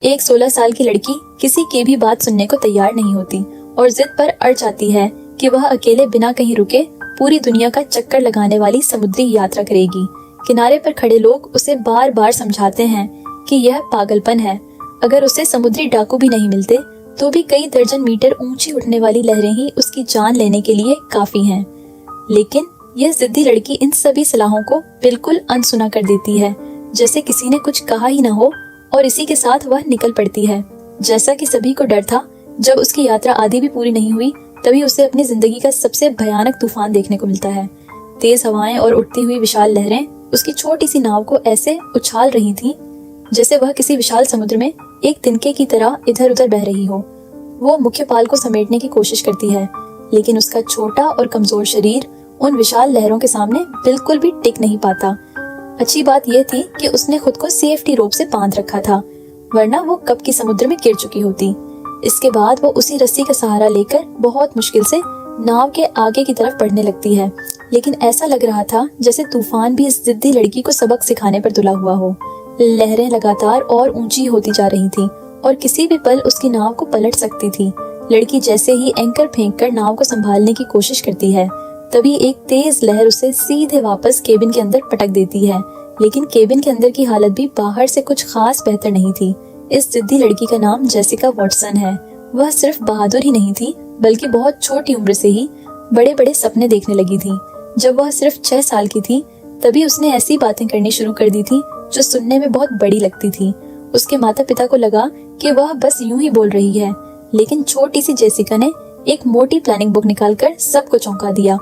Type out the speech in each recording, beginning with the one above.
एक 16 साल की लड़की किसी की भी बात सुनने को तैयार नहीं होती और जिद पर अड़ जाती है कि वह अकेले बिना कहीं रुके पूरी दुनिया का चक्कर लगाने वाली समुद्री यात्रा करेगी। किनारे पर खड़े लोग उसे बार बार समझाते हैं कि यह पागलपन है। अगर उसे समुद्री डाकू भी नहीं मिलते तो भी कई दर्जन मीटर ऊंची उठने वाली लहरें ही उसकी जान लेने के लिए काफी हैं। लेकिन यह जिद्दी लड़की इन सभी सलाहों को बिल्कुल अनसुना कर देती है, जैसे किसी ने कुछ कहा ही न हो, और इसी के साथ वह निकल पड़ती है। जैसा कि सभी को डर था, जब उसकी यात्रा आधी भी पूरी नहीं हुई तभी उसे अपनी जिंदगी का सबसे भयानक तूफान देखने को मिलता है। तेज हवाएं और उठती हुई विशाल लहरें उसकी छोटी सी नाव को ऐसे उछाल रही थी जैसे वह किसी विशाल समुद्र में एक तिनके की तरह इधर उधर बह रही हो। वो मुख्य पाल को समेटने की कोशिश करती है, लेकिन उसका छोटा और कमजोर शरीर उन विशाल लहरों के सामने बिल्कुल भी टिक नहीं पाता। अच्छी बात यह थी कि उसने खुद को सेफ्टी रोप से बांध रखा था, वरना वो कब की समुद्र में गिर चुकी होती। इसके बाद वो उसी रस्सी का सहारा लेकर बहुत मुश्किल से नाव के आगे की तरफ बढ़ने लगती है, लेकिन ऐसा लग रहा था जैसे तूफान भी इस जिद्दी लड़की को सबक सिखाने पर तुला हुआ हो। लहरें लगातार और ऊंची होती जा रही थी और किसी भी पल उसकी नाव को पलट सकती थी। लड़की जैसे ही एंकर फेंककर नाव को संभालने की कोशिश करती है, तभी एक तेज लहर उसे सीधे वापस केबिन के अंदर पटक देती है। लेकिन केबिन के अंदर की हालत भी बाहर से कुछ खास बेहतर नहीं थी। इस जिद्दी लड़की का नाम जेसिका वॉटसन है। वह सिर्फ बहादुर ही नहीं थी, बल्कि बहुत छोटी उम्र से ही बड़े बड़े सपने देखने लगी थी। जब वह सिर्फ 6 साल की थी, तभी उसने ऐसी बातें करनी शुरू कर दी थी जो सुनने में बहुत बड़ी लगती थी। उसके माता पिता को लगा कि वह बस यूं ही बोल रही है, लेकिन छोटी सी जेसिका ने एक मोटी प्लानिंग बुक निकालकर सबको चौंका दिया,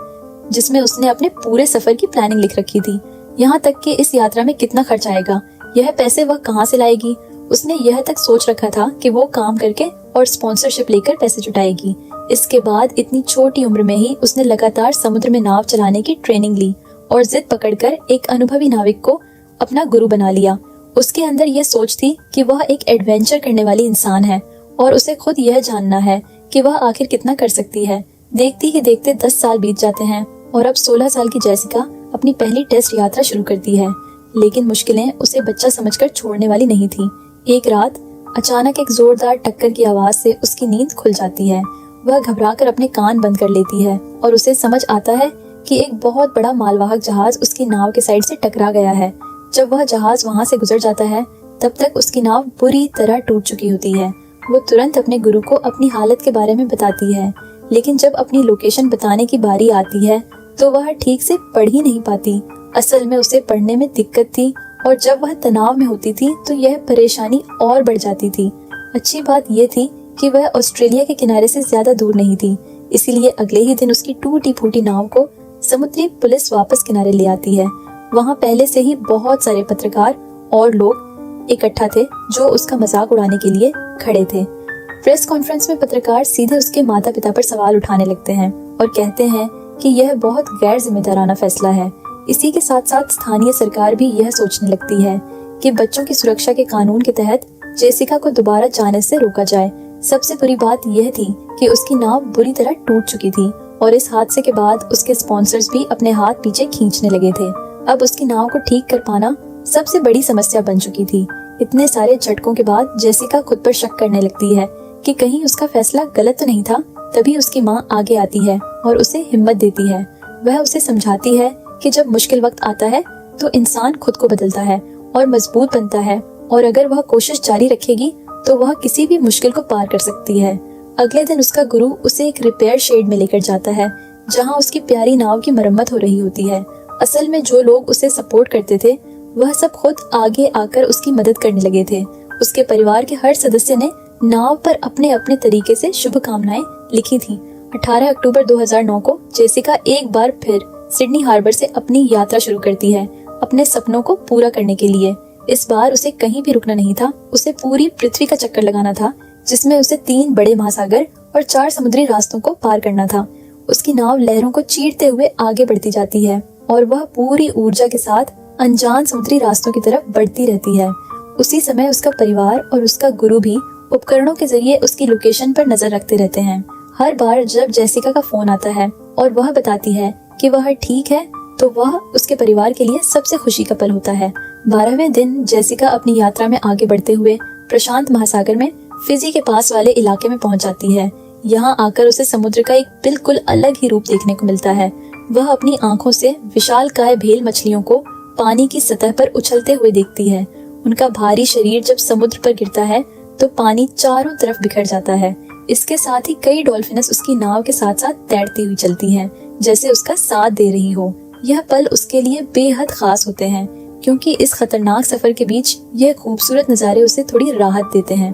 जिसमें उसने अपने पूरे सफर की प्लानिंग लिख रखी थी। यहाँ तक कि इस यात्रा में कितना खर्च आएगा, यह पैसे वह कहाँ से लाएगी। उसने यह तक सोच रखा था कि वो काम करके और स्पॉन्सरशिप लेकर पैसे जुटाएगी। इसके बाद इतनी छोटी उम्र में ही उसने लगातार समुद्र में नाव चलाने की ट्रेनिंग ली और जिद पकड़कर एक अनुभवी नाविक को अपना गुरु बना लिया। उसके अंदर यह सोच थी कि वह एक एडवेंचर करने वाली इंसान है और उसे खुद यह जानना है कि वह आखिर कितना कर सकती है। देखती ही देखते 10 साल बीत जाते हैं और अब 16 साल की जेसिका अपनी पहली टेस्ट यात्रा शुरू करती है। लेकिन मुश्किलें उसे बच्चा समझकर छोड़ने वाली नहीं थी। एक रात अचानक एक जोरदार टक्कर की आवाज से उसकी नींद खुल जाती है। वह घबराकर अपने कान बंद कर लेती है और उसे समझ आता है कि एक बहुत बड़ा मालवाहक जहाज उसकी नाव के साइड से टकरा गया है। जब वह जहाज वहां से गुजर जाता है, तब तक उसकी नाव बुरी तरह टूट चुकी होती है। वो तुरंत अपने गुरु को अपनी हालत के बारे में बताती है, लेकिन जब अपनी लोकेशन बताने की बारी आती है तो वह ठीक से पढ़ ही नहीं पाती। असल में उसे पढ़ने में दिक्कत थी और जब वह तनाव में होती थी तो यह परेशानी और बढ़ जाती थी। अच्छी बात यह थी कि वह ऑस्ट्रेलिया के किनारे से ज्यादा दूर नहीं थी, इसीलिए अगले ही दिन उसकी टूटी फूटी नाव को समुद्री पुलिस वापस किनारे ले आती है। वहाँ पहले से ही बहुत सारे पत्रकार और लोग इकट्ठा थे जो उसका मजाक उड़ाने के लिए खड़े थे। प्रेस कॉन्फ्रेंस में पत्रकार सीधे उसके माता पिता पर सवाल उठाने लगते हैं और कहते हैं कि यह बहुत गैर जिम्मेदाराना फैसला है। इसी के साथ साथ स्थानीय सरकार भी यह सोचने लगती है कि बच्चों की सुरक्षा के कानून के तहत जेसिका को दोबारा जाने से रोका जाए। सबसे बुरी बात यह थी कि उसकी नाव बुरी तरह टूट चुकी थी और इस हादसे के बाद उसके स्पॉन्सर्स भी अपने हाथ पीछे खींचने लगे थे। अब उसकी नाव को ठीक कर पाना सबसे बड़ी समस्या बन चुकी थी। इतने सारे झटकों के बाद जेसिका खुद पर शक करने लगती है कि कहीं उसका फैसला गलत तो नहीं था। तभी उसकी माँ आगे आती है और उसे हिम्मत देती है। वह उसे समझाती है कि जब मुश्किल वक्त आता है तो इंसान खुद को बदलता है और मजबूत बनता है, और अगर वह कोशिश जारी रखेगी तो वह किसी भी मुश्किल को पार कर सकती है। अगले दिन उसका गुरु उसे एक रिपेयर शेड में लेकर जाता है, जहाँ उसकी प्यारी नाव की मरम्मत हो रही होती है। असल में जो लोग उसे सपोर्ट करते थे वह सब खुद आगे आकर उसकी मदद करने लगे थे। उसके परिवार के हर सदस्य ने नाव पर अपने अपने तरीके से शुभकामनाएं लिखी थी। 18 अक्टूबर 2009 को जेसिका एक बार फिर सिडनी हार्बर से अपनी यात्रा शुरू करती है, अपने सपनों को पूरा करने के लिए। इस बार उसे कहीं भी रुकना नहीं था, उसे पूरी पृथ्वी का चक्कर लगाना था, जिसमें उसे 3 बड़े महासागर और 4 समुद्री रास्तों को पार करना था। उसकी नाव लहरों को चीरते हुए आगे बढ़ती जाती है और वह पूरी ऊर्जा के साथ अनजान समुद्री रास्तों की तरफ बढ़ती रहती है। उसी समय उसका परिवार और उसका गुरु भी उपकरणों के जरिए उसकी लोकेशन पर नजर रखते रहते हैं। हर बार जब जेसिका का फोन आता है और वह बताती है कि वह ठीक है, तो वह उसके परिवार के लिए सबसे खुशी का पल होता है। 12वें दिन जेसिका अपनी यात्रा में आगे बढ़ते हुए प्रशांत महासागर में फिजी के पास वाले इलाके में पहुंच जाती है। यहाँ आकर उसे समुद्र का एक बिल्कुल अलग ही रूप देखने को मिलता है। वह अपनी आंखों से विशालकाय भेल मछलियों को पानी की सतह पर उछलते हुए देखती है। उनका भारी शरीर जब समुद्र पर गिरता है तो पानी चारों तरफ बिखर जाता है। इसके साथ ही कई डॉल्फिनस उसकी नाव के साथ साथ तैरती हुई चलती हैं, जैसे उसका साथ दे रही हो। यह पल उसके लिए बेहद खास होते हैं, क्योंकि इस खतरनाक सफर के बीच यह खूबसूरत नज़ारे उसे थोड़ी राहत देते हैं।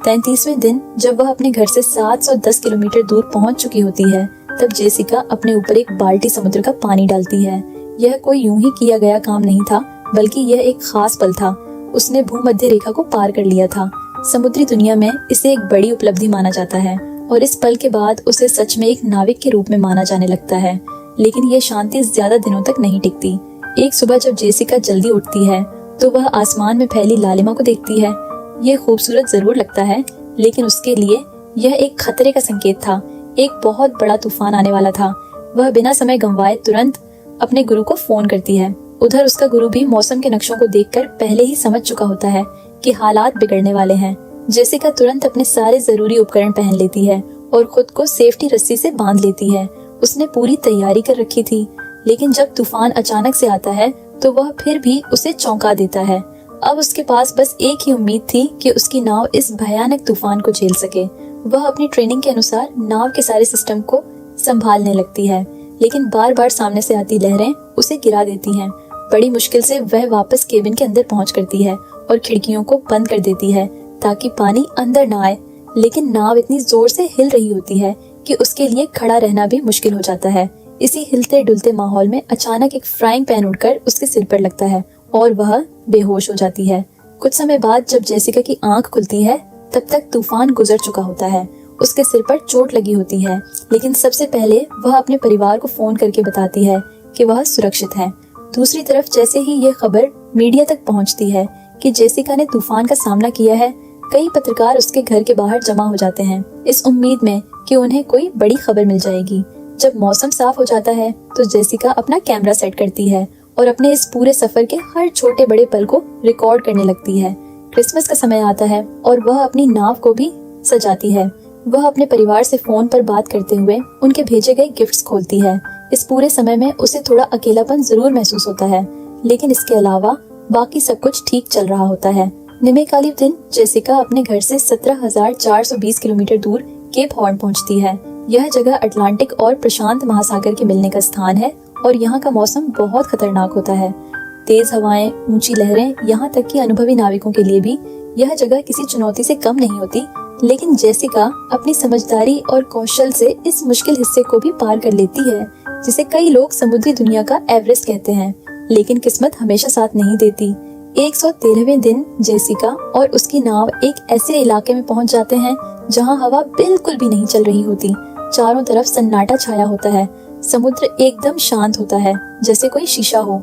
33वें दिन जब वह अपने घर से 710 किलोमीटर दूर पहुंच चुकी होती है, तब जेसिका अपने ऊपर एक बाल्टी समुद्र का पानी डालती है। यह कोई यूं ही किया गया काम नहीं था, बल्कि यह एक खास पल था। उसने भूमध्य रेखा को पार कर लिया था। समुद्री दुनिया में इसे एक बड़ी उपलब्धि माना जाता है और इस पल के बाद उसे सच में एक नाविक के रूप में माना जाने लगता है। लेकिन यह शांति ज्यादा दिनों तक नहीं टिकती। एक सुबह जब जेसिका जल्दी उठती है तो वह आसमान में फैली लालिमा को देखती है। यह खूबसूरत जरूर लगता है, लेकिन उसके लिए यह एक खतरे का संकेत था। एक बहुत बड़ा तूफान आने वाला था। वह बिना समय गंवाए तुरंत अपने गुरु को फोन करती है। उधर उसका गुरु भी मौसम के नक्शों को देखकर पहले ही समझ चुका होता है कि हालात बिगड़ने वाले हैं। जेसिका तुरंत अपने सारे जरूरी उपकरण पहन लेती है और खुद को सेफ्टी रस्सी से बांध लेती है। उसने पूरी तैयारी कर रखी थी, लेकिन जब तूफान अचानक से आता है तो वह फिर भी उसे चौंका देता है। अब उसके पास बस एक ही उम्मीद थी कि उसकी नाव इस भयानक तूफान को झेल सके। वह अपनी ट्रेनिंग के अनुसार नाव के सारे सिस्टम को संभालने लगती है, लेकिन बार बार सामने से आती लहरें उसे गिरा देती हैं। बड़ी मुश्किल से वह वापस केबिन के अंदर पहुंच करती है और खिड़कियों को बंद कर देती है ताकि पानी अंदर ना आए। लेकिन नाव इतनी जोर से हिल रही होती है कि उसके लिए खड़ा रहना भी मुश्किल हो जाता है। इसी हिलते डुलते माहौल में अचानक एक फ्राइंग पैन उड़कर उसके सिर पर लगता है और वह बेहोश हो जाती है। कुछ समय बाद जब जेसिका की आंख खुलती है, तब तक तूफान गुजर चुका होता है। उसके सिर पर चोट लगी होती है, लेकिन सबसे पहले वह अपने परिवार को फोन करके बताती है कि वह सुरक्षित है। दूसरी तरफ जैसे ही ये खबर मीडिया तक पहुंचती है कि जेसिका ने तूफान का सामना किया है, कई पत्रकार उसके घर के बाहर जमा हो जाते हैं, इस उम्मीद में कि उन्हें कोई बड़ी खबर मिल जाएगी। जब मौसम साफ हो जाता है तो जेसिका अपना कैमरा सेट करती है और अपने इस पूरे सफर के हर छोटे बड़े पल को रिकॉर्ड करने लगती है। क्रिसमस का समय आता है और वह अपनी नाव को भी सजाती है। वह अपने परिवार से फोन पर बात करते हुए उनके भेजे गए गिफ्ट्स खोलती है। इस पूरे समय में उसे थोड़ा अकेलापन जरूर महसूस होता है, लेकिन इसके अलावा बाकी सब कुछ ठीक चल रहा होता है। निमेकाली दिन जेसिका अपने घर से 17,420 किलोमीटर दूर केप हॉर्न पहुंचती है। यह जगह अटलांटिक और प्रशांत महासागर के मिलने का स्थान है और यहाँ का मौसम बहुत खतरनाक होता है। तेज हवाएं, ऊंची लहरें, यहाँ तक कि अनुभवी नाविकों के लिए भी यह जगह किसी चुनौती से कम नहीं होती। लेकिन जेसिका अपनी समझदारी और कौशल से इस मुश्किल हिस्से को भी पार कर लेती है, जिसे कई लोग समुद्री दुनिया का एवरेस्ट कहते हैं। लेकिन किस्मत हमेशा साथ नहीं देती। 113वें दिन जेसिका और उसकी नाव एक ऐसे इलाके में पहुंच जाते हैं जहां हवा बिल्कुल भी नहीं चल रही होती। चारों तरफ सन्नाटा छाया होता है। समुद्र एकदम शांत होता है, जैसे कोई शीशा हो।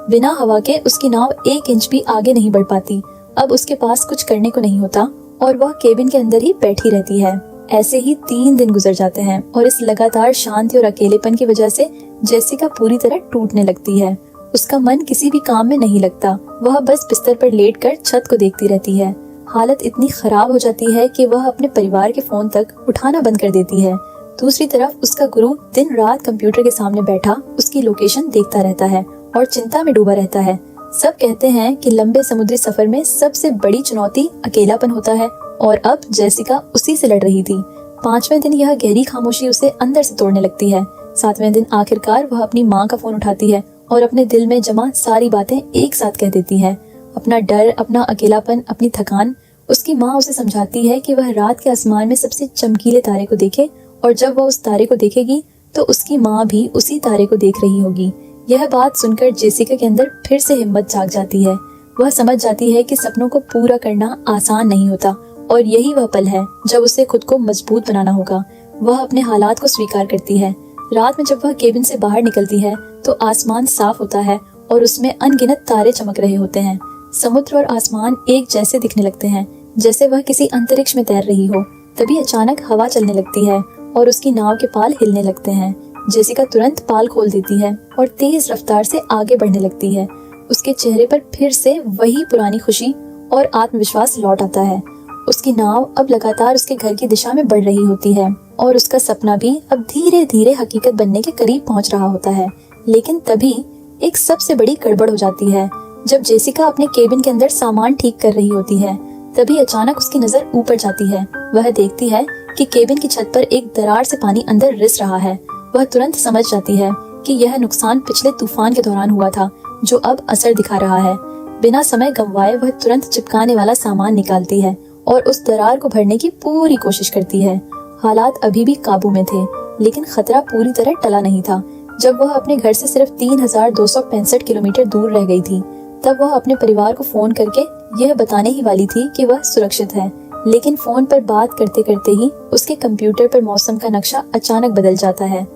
बिना हवा के उसकी नाव 1 इंच भी आगे नहीं बढ़ पाती। अब उसके पास कुछ करने को नहीं होता और वह केबिन के अंदर ही बैठी रहती है। ऐसे ही 3 दिन गुजर जाते हैं और इस लगातार शांति और अकेलेपन की वजह से जेसिका पूरी तरह टूटने लगती है। उसका मन किसी भी काम में नहीं लगता। वह बस बिस्तर पर लेटकर छत को देखती रहती है। हालत इतनी खराब हो जाती है कि वह अपने परिवार के फोन तक उठाना बंद कर देती है। दूसरी तरफ उसका गुरु दिन रात कंप्यूटर के सामने बैठा उसकी लोकेशन देखता रहता है और चिंता में डूबा रहता है। सब कहते हैं कि लंबे समुद्री सफर में सबसे बड़ी चुनौती अकेलापन होता है और अब जेसिका उसी से लड़ रही थी। 5वें दिन यह गहरी खामोशी उसे अंदर से तोड़ने लगती है। 7वें दिन आखिरकार वह अपनी माँ का फोन उठाती है और अपने दिल में जमा सारी बातें एक साथ कह देती है। अपना डर, अपना अकेलापन, अपनी थकान। उसकी माँ उसे समझाती है कि वह रात के आसमान में सबसे चमकीले तारे को देखे और जब वह उस तारे को देखेगी तो उसकी माँ भी उसी तारे को देख रही होगी। यह बात सुनकर जेसिका के अंदर फिर से हिम्मत जाग जाती है। वह समझ जाती है कि सपनों को पूरा करना आसान नहीं होता और यही वह पल है जब उसे खुद को मजबूत बनाना होगा। वह अपने हालात को स्वीकार करती है। रात में जब वह केबिन से बाहर निकलती है तो आसमान साफ होता है और उसमें अनगिनत तारे चमक रहे होते हैं। समुद्र और आसमान एक जैसे दिखने लगते हैं, जैसे वह किसी अंतरिक्ष में तैर रही हो। तभी अचानक हवा चलने लगती है और उसकी नाव के पाल हिलने लगते हैं। जेसिका तुरंत पाल खोल देती है और तेज रफ्तार से आगे बढ़ने लगती है। उसके चेहरे पर फिर से वही पुरानी खुशी और आत्मविश्वास लौट आता है। उसकी नाव अब लगातार उसके घर की दिशा में बढ़ रही होती है और उसका सपना भी अब धीरे धीरे हकीकत बनने के करीब पहुंच रहा होता है। लेकिन तभी एक सबसे बड़ी गड़बड़ हो जाती है। जब जेसिका अपने केबिन के अंदर सामान ठीक कर रही होती है, तभी अचानक उसकी नजर ऊपर जाती है। वह देखती है कि केबिन की छत पर एक दरार से पानी अंदर रिस रहा है। वह तुरंत समझ जाती है कि यह नुकसान पिछले तूफान के दौरान हुआ था, जो अब असर दिखा रहा है। बिना समय गंवाए वह तुरंत चिपकाने वाला सामान निकालती है और उस दरार को भरने की पूरी कोशिश करती है। हालात अभी भी काबू में थे, लेकिन खतरा पूरी तरह टला नहीं था। जब वह अपने घर से सिर्फ 3265 किलोमीटर दूर रह गई थी, तब वह अपने परिवार को फोन करके यह बताने ही वाली थी कि वह सुरक्षित है। लेकिन फोन पर बात करते करते ही उसके कंप्यूटर पर मौसम का नक्शा अचानक बदल जाता है।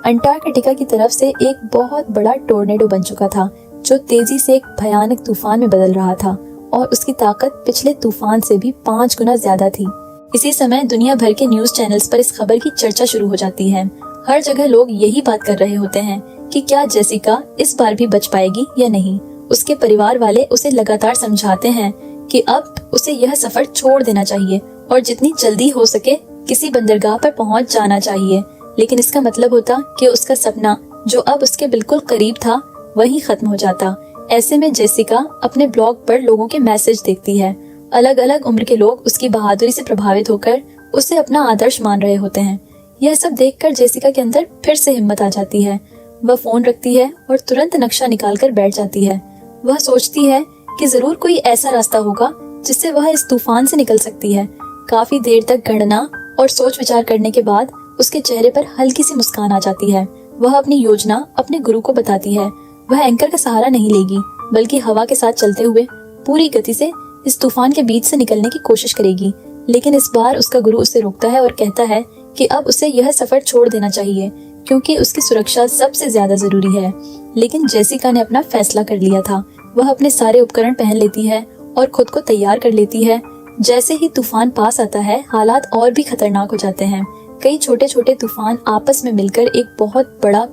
अंटार्कटिका की तरफ से एक बहुत बड़ा टोर्नेडो बन चुका था, जो तेजी से एक भयानक तूफान में बदल रहा था और उसकी ताकत पिछले तूफान से भी 5 गुना ज्यादा थी। इसी समय दुनिया भर के न्यूज चैनल्स पर इस खबर की चर्चा शुरू हो जाती है। हर जगह लोग यही बात कर रहे होते हैं कि क्या जेसिका इस बार भी बच पाएगी या नहीं। उसके परिवार वाले उसे लगातार समझाते हैं कि अब उसे यह सफर छोड़ देना चाहिए और जितनी जल्दी हो सके किसी बंदरगाह पर पहुंच जाना चाहिए। लेकिन इसका मतलब होता कि उसका सपना, जो अब उसके बिल्कुल करीब था, वही खत्म हो जाता। ऐसे में जेसिका अपने ब्लॉग पर लोगों के मैसेज देखती है। अलग अलग उम्र के लोग उसकी बहादुरी से प्रभावित होकर उसे अपना आदर्श मान रहे होते हैं। यह सब देखकर जेसिका के अंदर फिर से हिम्मत आ जाती है। वह फोन रखती है और तुरंत नक्शा निकालकर बैठ जाती है। वह सोचती है कि जरूर कोई ऐसा रास्ता होगा जिससे वह इस तूफान से निकल सकती है। काफी देर तक गणना और सोच विचार करने के बाद उसके चेहरे पर हल्की सी मुस्कान आ जाती है। वह अपनी योजना अपने गुरु को बताती है। वह एंकर का सहारा नहीं लेगी, बल्कि हवा के साथ चलते हुए पूरी गति से इस तूफान के बीच से निकलने की कोशिश करेगी। लेकिन इस बार उसका गुरु उसे रोकता है और कहता है कि अब उसे यह सफर छोड़ देना चाहिए, क्योंकि उसकी सुरक्षा सबसे ज्यादा जरूरी है। लेकिन जेसिका ने अपना फैसला कर लिया था। वह अपने सारे उपकरण पहन लेती है और खुद को तैयार कर लेती है। जैसे ही तूफान पास आता है, हालात और भी खतरनाक हो जाते हैं। कई छोटे छोटे तूफान आपस में मिलकर एक बहुत बड़ा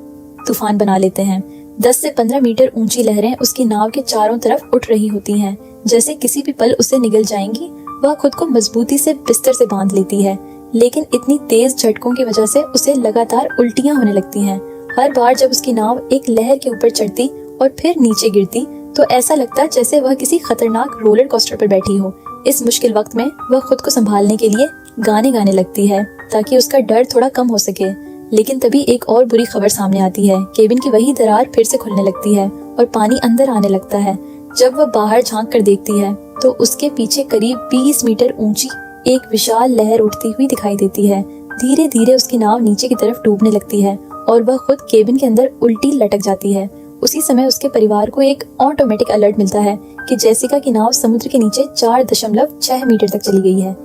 तूफान बना लेते हैं। 10 से 15 मीटर ऊंची लहरें उसकी नाव के चारों तरफ उठ रही होती हैं। जैसे किसी भी पल उसे निगल जाएंगी। वह खुद को मजबूती से बिस्तर से बांध लेती है, लेकिन इतनी तेज झटकों की वजह से उसे लगातार उल्टियां होने लगती हैं। हर बार जब उसकी नाव एक लहर के ऊपर चढ़ती और फिर नीचे गिरती, तो ऐसा लगता जैसे वह किसी खतरनाक रोलर कोस्टर पर बैठी हो। इस मुश्किल वक्त में वह खुद को संभालने के लिए गाने गाने लगती है, ताकि उसका डर थोड़ा कम हो सके। लेकिन तभी एक और बुरी खबर सामने आती है। केबिन की वही दरार फिर से खुलने लगती है और पानी अंदर आने लगता है। जब वह बाहर झांक कर देखती है, तो उसके पीछे करीब 20 मीटर ऊंची एक विशाल लहर उठती हुई दिखाई देती है। धीरे धीरे उसकी नाव नीचे की तरफ डूबने लगती है और वह खुद केबिन के अंदर उल्टी लटक जाती है। उसी समय उसके परिवार को एक ऑटोमेटिक अलर्ट मिलता है कि जेसिका की नाव समुद्र के नीचे 4.6 मीटर तक चली गई है।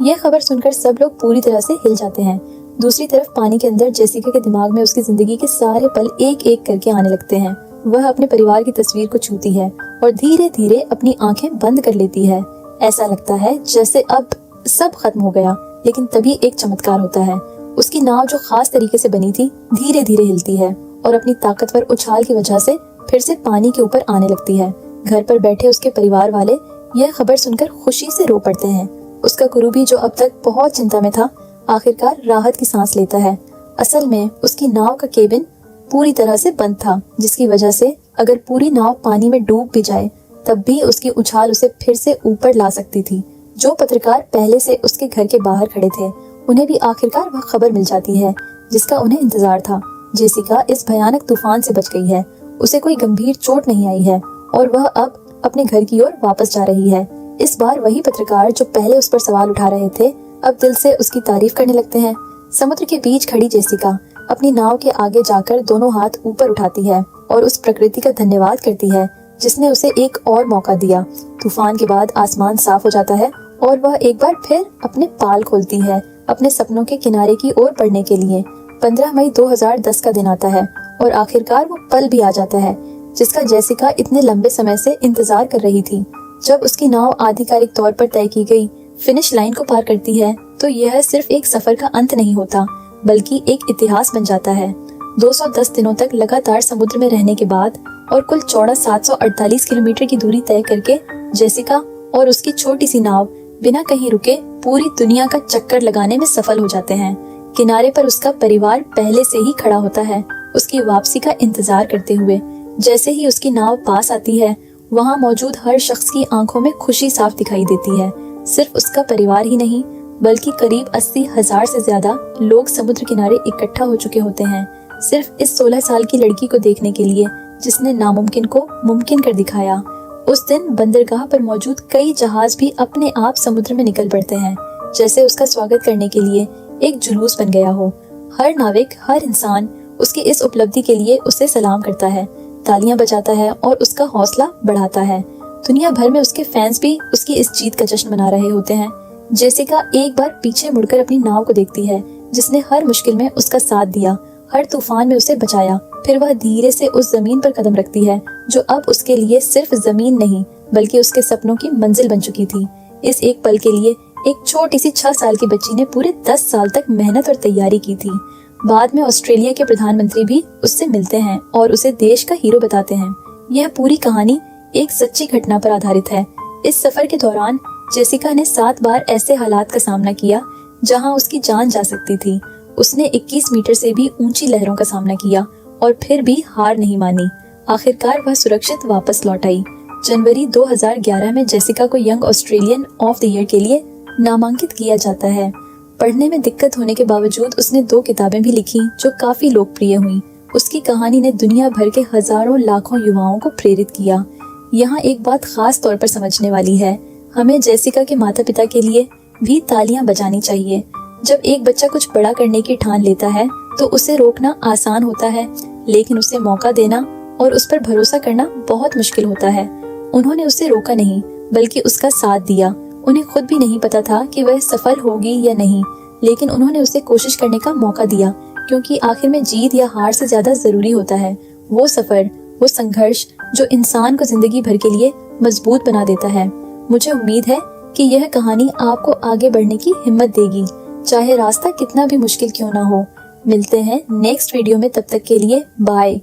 यह खबर सुनकर सब लोग पूरी तरह से हिल जाते हैं। दूसरी तरफ पानी के अंदर जेसिका के दिमाग में उसकी जिंदगी के सारे पल एक एक करके आने लगते हैं। वह अपने परिवार की तस्वीर को छूती है और धीरे धीरे अपनी आंखें बंद कर लेती है। ऐसा लगता है जैसे अब सब खत्म हो गया। लेकिन तभी एक चमत्कार होता है। उसकी नाव, जो खास तरीके से बनी थी, धीरे धीरे हिलती है और अपनी ताकतवर उछाल की वजह से फिर से पानी के ऊपर आने लगती है। घर पर बैठे उसके परिवार वाले यह खबर सुनकर खुशी से रो पड़ते हैं। उसका गुरु भी, जो अब तक बहुत चिंता में था, आखिरकार राहत की सांस लेता है। असल में उसकी नाव का केबिन पूरी तरह से बंद था, जिसकी वजह से अगर पूरी नाव पानी में डूब भी जाए, तब भी उसकी उछाल उसे फिर से ऊपर ला सकती थी। जो पत्रकार पहले से उसके घर के बाहर खड़े थे, उन्हें भी आखिरकार वह खबर मिल जाती है जिसका उन्हें इंतजार था। जेसिका इस भयानक तूफान से बच गई है। उसे कोई गंभीर चोट नहीं आई है और वह अब अपने घर की ओर वापस जा रही है। इस बार वही पत्रकार जो पहले उस पर सवाल उठा रहे थे, अब दिल से उसकी तारीफ करने लगते हैं। समुद्र के बीच खड़ी जेसिका अपनी नाव के आगे जाकर दोनों हाथ ऊपर उठाती है और उस प्रकृति का धन्यवाद करती है जिसने उसे एक और मौका दिया। तूफान के बाद आसमान साफ हो जाता है और वह एक बार फिर अपने पाल खोलती है, अपने सपनों के किनारे की ओर बढ़ने के लिए। 15 मई 2010 का दिन आता है और आखिरकार वो पल भी आ जाता है जिसका जेसिका इतने लंबे समय से इंतजार कर रही थी। जब उसकी नाव आधिकारिक तौर पर तय की गई फिनिश लाइन को पार करती है, तो यह सिर्फ एक सफर का अंत नहीं होता, बल्कि एक इतिहास बन जाता है। 210 दिनों तक लगातार समुद्र में रहने के बाद और कुल चौड़ा 748 किलोमीटर की दूरी तय करके जेसिका और उसकी छोटी सी नाव बिना कहीं रुके पूरी दुनिया का चक्कर लगाने में सफल हो जाते हैं। किनारे पर उसका परिवार पहले से ही खड़ा होता है, उसकी वापसी का इंतजार करते हुए। जैसे ही उसकी नाव पास आती है, वहाँ मौजूद हर शख्स की आंखों में खुशी साफ दिखाई देती है। सिर्फ उसका परिवार ही नहीं, बल्कि करीब 80,000 से ज्यादा लोग समुद्र किनारे इकट्ठा हो चुके होते हैं, सिर्फ इस 16 साल की लड़की को देखने के लिए, जिसने नामुमकिन को मुमकिन कर दिखाया। उस दिन बंदरगाह पर मौजूद कई जहाज भी अपने आप समुद्र में निकल पड़ते हैं, जैसे उसका स्वागत करने के लिए एक जुलूस बन गया हो। हर नाविक, हर इंसान उसकी इस उपलब्धि के लिए उसे सलाम करता है, तालियां बजाता है और उसका हौसला बढ़ाता है। दुनिया भर में उसके फैंस भी उसकी इस जीत का जश्न मना रहे होते हैं। जेसिका एक बार पीछे मुड़कर अपनी नाव को देखती है, जिसने हर मुश्किल में उसका साथ दिया, हर तूफान में उसे बचाया। फिर वह धीरे से उस जमीन पर कदम रखती है, जो अब उसके लिए सिर्फ जमीन नहीं, बल्कि उसके सपनों की मंजिल बन चुकी थी। इस एक पल के लिए एक छोटी सी 6 साल की बच्ची ने पूरे 10 साल तक मेहनत और तैयारी की थी। बाद में ऑस्ट्रेलिया के प्रधानमंत्री भी उससे मिलते हैं और उसे देश का हीरो बताते हैं। यह पूरी कहानी एक सच्ची घटना पर आधारित है। इस सफर के दौरान जेसिका ने 7 बार ऐसे हालात का सामना किया जहां उसकी जान जा सकती थी। उसने 21 मीटर से भी ऊंची लहरों का सामना किया और फिर भी हार नहीं मानी। आखिरकार वह सुरक्षित वापस लौट आई। जनवरी 2011 में जेसिका को young Australian of the year के लिए नामांकित किया जाता है। पढ़ने में दिक्कत होने के बावजूद उसने 2 किताबें भी लिखी जो काफी लोकप्रिय हुईं। उसकी कहानी ने दुनिया भर के हजारों लाखों युवाओं को प्रेरित किया। यहाँ एक बात खास तौर पर समझने वाली है, हमें जेसिका के माता पिता के लिए भी तालियां बजानी चाहिए। जब एक बच्चा कुछ बड़ा करने की ठान लेता है तो उसे रोकना आसान होता है, लेकिन उसे मौका देना और उस पर भरोसा करना बहुत मुश्किल होता है। उन्होंने उसे रोका नहीं, बल्कि उसका साथ दिया। उन्हें खुद भी नहीं पता था कि वह सफल होगी या नहीं, लेकिन उन्होंने उसे कोशिश करने का मौका दिया, क्योंकि आखिर में जीत या हार से ज्यादा जरूरी होता है वो सफर, वो संघर्ष जो इंसान को जिंदगी भर के लिए मजबूत बना देता है। मुझे उम्मीद है कि यह कहानी आपको आगे बढ़ने की हिम्मत देगी, चाहे रास्ता कितना भी मुश्किल क्यों ना हो। मिलते हैं नेक्स्ट वीडियो में, तब तक के लिए बाय।